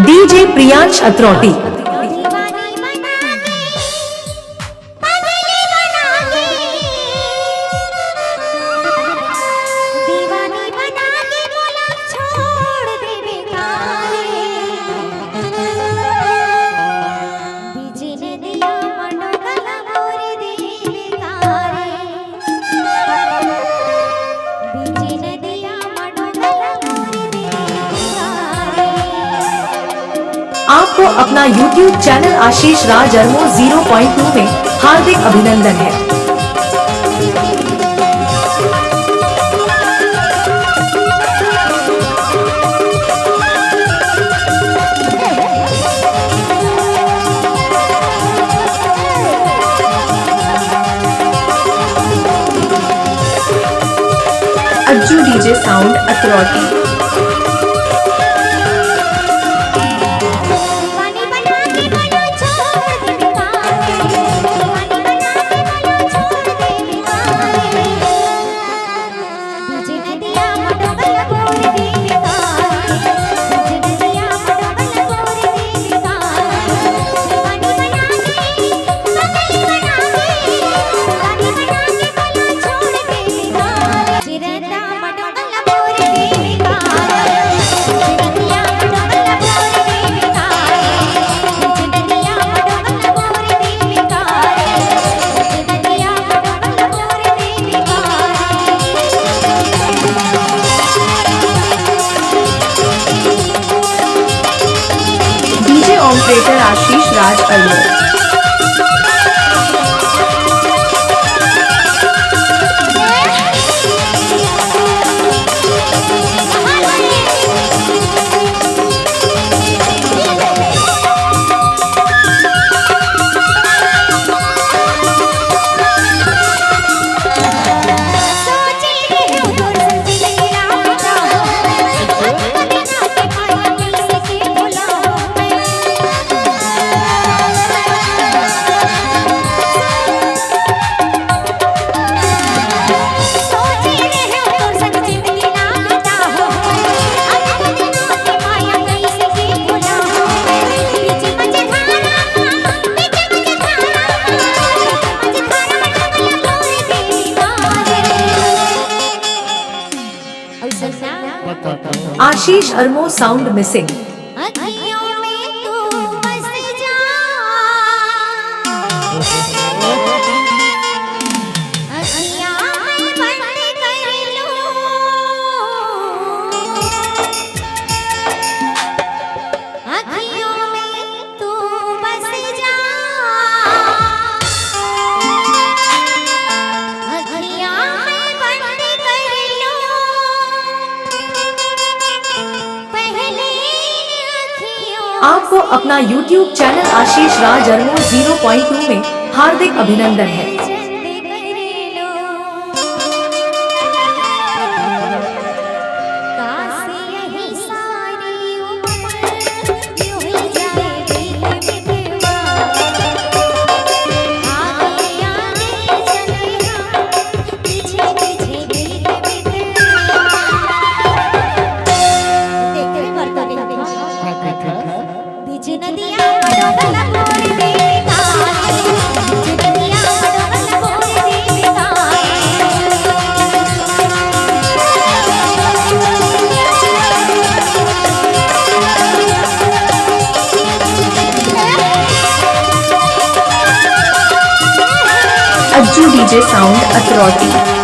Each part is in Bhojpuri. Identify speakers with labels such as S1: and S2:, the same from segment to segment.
S1: डीजे प्रियांश अत्रौटी। आपको अपना YouTube चैनल आशीष राज अरमो 0.2 में हार्दिक अभिनंदन है। Ajju DJ sound authority. Operator Ashish Raj Armo. Ashish Armo sound missing. आपको अपना YouTube चैनल आशीष राज अरमो 0.2 में हार्दिक अभिनंदन है। Ajju DJ sound authority.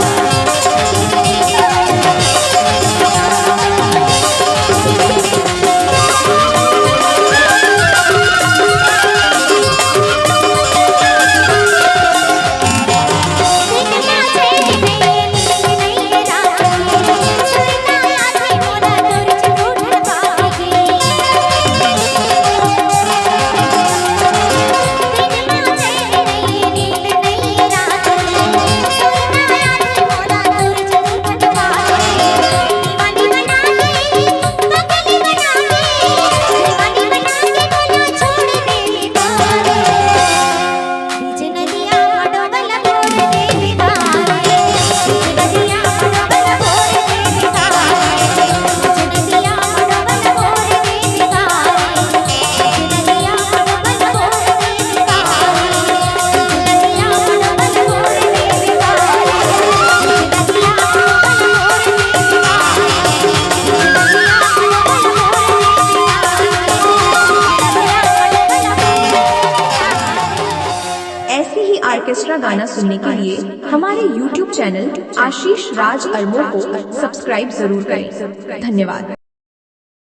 S2: ऐसे ही ऑर्केस्ट्रा गाना सुनने के लिए हमारे YouTube चैनल आशीष राज अरमो को सब्सक्राइब जरूर करें। धन्यवाद।